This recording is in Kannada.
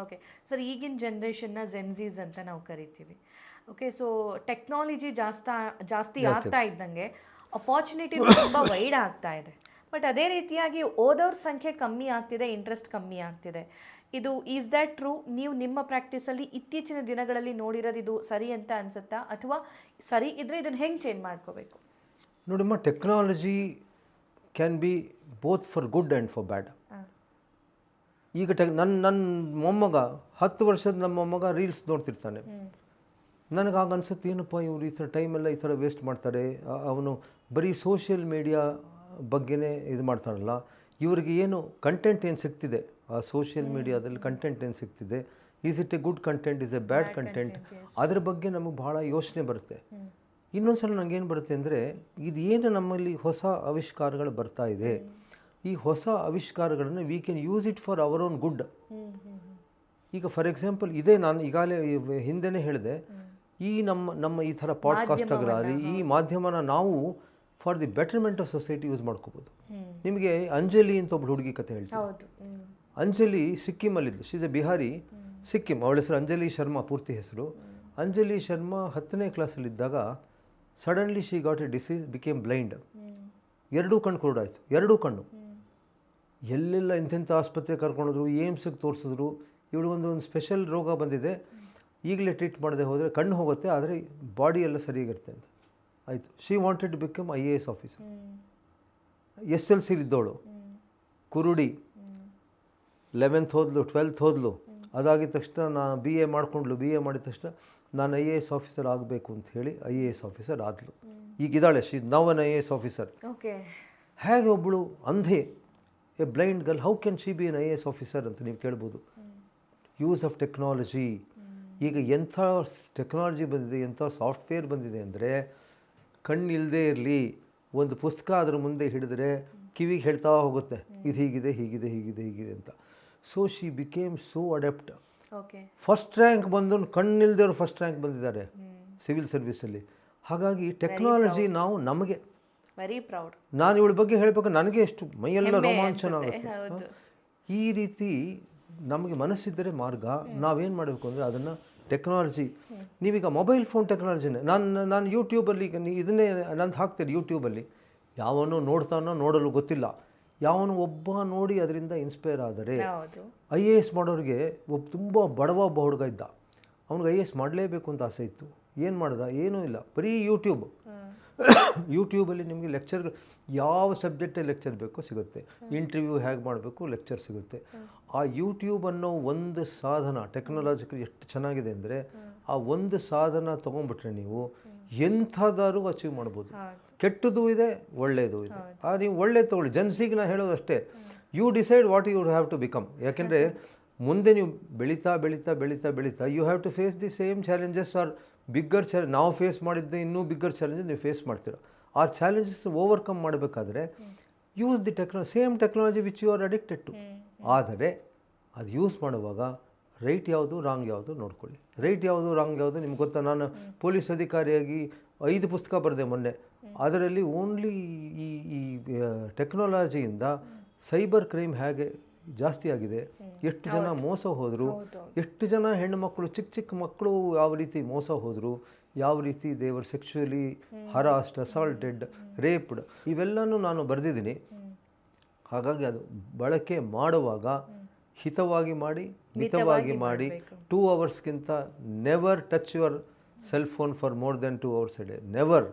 ಓಕೆ ಸರ್, ಈಗಿನ ಜನ್ರೇಷನ್ನ ಜೆನ್ಝೀಸ್ ಅಂತ ನಾವು ಕರಿತೀವಿ. ಓಕೆ, ಸೊ ಟೆಕ್ನಾಲಜಿ ಜಾಸ್ತಿ ಆಗ್ತಾ ಇದ್ದಂಗೆ ಅಪಾರ್ಚುನಿಟಿ ತುಂಬ ವೈಡ್ ಆಗ್ತಾ ಇದೆ. ಬಟ್ ಅದೇ ರೀತಿಯಾಗಿ ಓದೋರ ಸಂಖ್ಯೆ ಕಮ್ಮಿ ಆಗ್ತಿದೆ, ಇಂಟ್ರೆಸ್ಟ್ ಕಮ್ಮಿ ಆಗ್ತಿದೆ. ಇದು ಈಸ್ ದ್ಯಾಟ್ ಟ್ರೂ? ನೀವು ನಿಮ್ಮ ಪ್ರಾಕ್ಟೀಸಲ್ಲಿ ಇತ್ತೀಚಿನ ದಿನಗಳಲ್ಲಿ ನೋಡಿರೋದು ಇದು ಸರಿ ಅಂತ ಅನ್ಸುತ್ತಾ, ಅಥವಾ ಸರಿ ಇದ್ರೆ ಇದನ್ನು ಹೆಂಗೆ ಚೇಂಜ್ ಮಾಡ್ಕೋಬೇಕು? ನೋಡಮ್ಮ, technology can be both for good and for ಬ್ಯಾಡ್. ಈಗ ನನ್ನ ಮೊಮ್ಮಗ 10 ವರ್ಷದ ನಮ್ಮ ಮೊಮ್ಮಗ ರೀಲ್ಸ್ ನೋಡ್ತಿರ್ತಾನೆ. ನನಗೆ ಆಗ ಅನ್ಸುತ್ತೆ, ಏನಪ್ಪ ಇವರು ಈ ಥರ ಟೈಮೆಲ್ಲ ಈ ಥರ ವೇಸ್ಟ್ ಮಾಡ್ತಾರೆ, ಅವನು ಬರೀ ಸೋಷಿಯಲ್ ಮೀಡಿಯಾ ಬಗ್ಗೆನೇ ಇದು ಮಾಡ್ತಾರಲ್ಲ, ಇವರಿಗೆ ಏನು ಕಂಟೆಂಟ್ ಏನು ಸಿಗ್ತಿದೆ ಆ ಸೋಷಿಯಲ್ ಮೀಡಿಯಾದಲ್ಲಿ, ಕಂಟೆಂಟ್ ಏನು ಸಿಗ್ತಿದೆ, is it a good content, is a bad content, ಅದ್ರ ಬಗ್ಗೆ ನಮಗೆ ಭಾಳ ಯೋಚನೆ ಬರುತ್ತೆ. ಇನ್ನೊಂದು ಸಲ ನನಗೇನು ಬರುತ್ತೆ ಅಂದರೆ, ಇದು ಏನು ನಮ್ಮಲ್ಲಿ ಹೊಸ ಆವಿಷ್ಕಾರಗಳು ಬರ್ತಾ ಇದೆ, ಈ ಹೊಸ ಆವಿಷ್ಕಾರಗಳನ್ನು we can use it for our own good. ಈಗ ಫಾರ್ ಎಕ್ಸಾಂಪಲ್ ಇದೇ ನಾನು ಈಗಾಗಲೇ ಹಿಂದೆನೇ ಹೇಳಿದೆ, ಈ ನಮ್ಮ ಈ ಥರ ಪಾಡ್ಕಾಸ್ಟ್ಗಳಾಗಲಿ ಈ ಮಾಧ್ಯಮನ ನಾವು for the betterment of society use ಮಾಡ್ಕೋಬೋದು. ನಿಮಗೆ ಅಂಜಲಿ ಅಂತ ಒಬ್ಬಳು ಹುಡುಗಿ ಕತೆ ಹೇಳ್ತೀನಿ. ಅಂಜಲಿ ಸಿಕ್ಕಿಮಲ್ಲಿದ್ದು, she is a Bihari, Sikkim. ಅವಳ ಹೆಸರು ಅಂಜಲಿ ಶರ್ಮಾ, ಪೂರ್ತಿ ಹೆಸರು. ಅಂಜಲಿ ಶರ್ಮಾ 10ನೇ ಕ್ಲಾಸಲ್ಲಿದ್ದಾಗ suddenly she got a disease, became blind. 2 ಕಣ್ಣು ಕುರುಡಾಯಿತು, 2 ಕಣ್ಣು. ಎಲ್ಲೆಲ್ಲ ಇಂಥಿಂಥ ಆಸ್ಪತ್ರೆ ಕರ್ಕೊಂಡೋದ್ರು, ಏಮ್ಸಿಗೆ ತೋರಿಸಿದ್ರು. ಇವಳಿಗೊಂದು ಸ್ಪೆಷಲ್ ರೋಗ ಬಂದಿದೆ, ಈಗಲೇ ಟ್ರೀಟ್ ಮಾಡದೆ ಹೋದರೆ ಕಣ್ಣು ಹೋಗುತ್ತೆ, ಆದರೆ ಬಾಡಿ ಎಲ್ಲ ಸರಿಯಾಗಿರುತ್ತೆ ಅಂತ ಆಯಿತು. She wanted to become IAS officer. SLC ಇದ್ದವಳು, ಕುರುಡಿ. 11th ಹೋದ್ಲು, 12th ಹೋದ್ಲು. ಅದಾಗಿದ ತಕ್ಷಣ ನಾನು BA ಮಾಡಿಕೊಂಡ್ಲು. BA ಮಾಡಿದ ತಕ್ಷಣ ನಾನು IAS ಆಫೀಸರ್ ಆಗಬೇಕು ಅಂತ ಹೇಳಿ IAS ಆಫೀಸರ್ ಆದಳು. ಈಗಿದ್ದಾಳೆ, she now an IAS officer. ಹೇಗೆ ಒಬ್ಬಳು ಅಂಧೆ, a blind girl, how can she be an IAS officer ಅಂತ ನೀವು ಕೇಳ್ಬೋದು. Use of technology. ಈಗ ಎಂಥ ಟೆಕ್ನಾಲಜಿ ಬಂದಿದೆ, ಎಂಥ ಸಾಫ್ಟ್ವೇರ್ ಬಂದಿದೆ ಅಂದರೆ, ಕಣ್ಣಿಲ್ಲದೆ ಇರಲಿ, ಒಂದು ಪುಸ್ತಕ ಅದರ ಮುಂದೆ ಹಿಡಿದ್ರೆ ಕಿವಿಗೆ ಹೇಳ್ತಾ ಹೋಗುತ್ತೆ, ಇದು ಹೀಗಿದೆ ಹೀಗಿದೆ ಹೀಗಿದೆ ಹೀಗಿದೆ ಅಂತ. So she became so adept. First rank ಬಂದು, ಕಣ್ಣಿಲ್ದೇವ್ರು ಫಸ್ಟ್ ರ್ಯಾಂಕ್ ಬಂದಿದ್ದಾರೆ ಸಿವಿಲ್ ಸರ್ವಿಸಲ್ಲಿ. ಹಾಗಾಗಿ ಟೆಕ್ನಾಲಜಿ ನಾವು ನಮಗೆ ವೆರಿ ಪ್ರೌಡ್. ನಾನು ಇವಳ ಬಗ್ಗೆ ಹೇಳಬೇಕು, ನನಗೆ ಎಷ್ಟು ಮೈಯೆಲ್ಲ ರೋಮಾಂಚನ ಆಗುತ್ತೆ. ಈ ರೀತಿ ನಮಗೆ ಮನಸ್ಸಿದ್ದರೆ ಮಾರ್ಗ. ನಾವೇನು ಮಾಡಬೇಕು ಅಂದರೆ ಅದನ್ನು ಟೆಕ್ನಾಲಜಿ, ನೀವೀಗ ಮೊಬೈಲ್ ಫೋನ್ ಟೆಕ್ನಾಲಜಿನೇ. ನಾನು ಯೂಟ್ಯೂಬಲ್ಲಿ ಇದನ್ನೇ ನಂದು ಹಾಕ್ತೀನಿ. ಯೂಟ್ಯೂಬಲ್ಲಿ ಯಾವನೋ ನೋಡ್ತಾನೋ ನೋಡಲು ಗೊತ್ತಿಲ್ಲ, ಯಾವನು ಒಬ್ಬ ನೋಡಿ ಅದರಿಂದ ಇನ್ಸ್ಪೈರ್ ಆದರೆ. IAS ಮಾಡೋರಿಗೆ ತುಂಬ ಬಡವ ಒಬ್ಬ ಹುಡುಗ ಇದ್ದ, ಅವ್ನಿಗೆ IAS ಮಾಡಲೇಬೇಕು ಅಂತ ಆಸೆ ಇತ್ತು. ಏನು ಮಾಡ್ದ? ಏನೂ ಇಲ್ಲ, ಬರೀ ಯೂಟ್ಯೂಬಲ್ಲಿ ನಿಮಗೆ ಲೆಕ್ಚರ್ಗಳು, ಯಾವ ಸಬ್ಜೆಕ್ಟಲ್ಲಿ ಲೆಕ್ಚರ್ ಬೇಕೋ ಸಿಗುತ್ತೆ, ಇಂಟರ್ವ್ಯೂ ಹೇಗೆ ಮಾಡಬೇಕು ಲೆಕ್ಚರ್ ಸಿಗುತ್ತೆ. ಆ ಯೂಟ್ಯೂಬ್ ಅನ್ನೋ ಒಂದು ಸಾಧನ ಟೆಕ್ನಾಲಜಿಕಲ್ ಎಷ್ಟು ಚೆನ್ನಾಗಿದೆ ಅಂದರೆ, ಆ ಒಂದು ಸಾಧನ ತೊಗೊಂಡ್ಬಿಟ್ರೆ ನೀವು ಎಂಥದಾದ್ರೂ ಅಚೀವ್ ಮಾಡ್ಬೋದು. ಕೆಟ್ಟದ್ದು ಇದೆ, ಒಳ್ಳೆಯದು ಇದೆ. ನೀವು ಒಳ್ಳೆಯದು ತೊಗೊಳ್ಳಿ. ಜನ್ಸಿಗೆ ನಾನು ಹೇಳೋದಷ್ಟೇ, you decide what you have to become. ಯಾಕೆಂದರೆ ಮುಂದೆ ನೀವು ಬೆಳೀತಾ ಬೆಳೀತಾ ಬೆಳೀತಾ ಬೆಳೀತಾ you have to face the same challenges or bigger ನಾವು ಫೇಸ್ ಮಾಡಿದ್ದೆ ಇನ್ನೂ ಬಿಗ್ಗರ್ ಚಾಲೆಂಜಸ್ ನೀವು ಫೇಸ್ ಮಾಡ್ತೀರ. ಆ ಚಾಲೆಂಜಸ್ ಓವರ್ಕಮ್ ಮಾಡಬೇಕಾದ್ರೆ use the same technology which you are addicted to. ಆದರೆ ಅದು ಯೂಸ್ ಮಾಡುವಾಗ ರೈಟ್ ಯಾವುದು ರಾಂಗ್ ಯಾವುದು ನೋಡ್ಕೊಳ್ಳಿ. ರೈಟ್ ಯಾವುದು ರಾಂಗ್ ಯಾವುದು ನಿಮ್ಗೆ ಗೊತ್ತಾ? ನಾನು ಪೊಲೀಸ್ ಅಧಿಕಾರಿಯಾಗಿ 5 ಪುಸ್ತಕ ಬರೆದೆ ಮೊನ್ನೆ. ಅದರಲ್ಲಿ ಓನ್ಲಿ ಈ ಟೆಕ್ನಾಲಜಿಯಿಂದ ಸೈಬರ್ ಕ್ರೈಮ್ ಹೇಗೆ ಜಾಸ್ತಿ ಆಗಿದೆ, ಎಷ್ಟು ಜನ ಮೋಸ ಹೋದರು, ಎಷ್ಟು ಜನ ಹೆಣ್ಣುಮಕ್ಕಳು, ಚಿಕ್ಕ ಮಕ್ಕಳು ಯಾವ ರೀತಿ ಮೋಸ ಹೋದರು, ಯಾವ ರೀತಿ ದೇವರ್ ಸೆಕ್ಚುಯಲಿ ಹರಾಸ್ಡ್, ಅಸಾಲ್ಟೆಡ್, ರೇಪ್ಡ್, ಇವೆಲ್ಲನೂ ನಾನು ಬರೆದಿದ್ದೀನಿ. ಹಾಗಾಗಿ ಅದು ಬಳಕೆ ಮಾಡುವಾಗ ಹಿತವಾಗಿ ಮಾಡಿ, ಮಿತವಾಗಿ ಮಾಡಿ. 2 ಅವರ್ಸ್ಗಿಂತ never touch your cell phone for more than 2 hours a day. Never.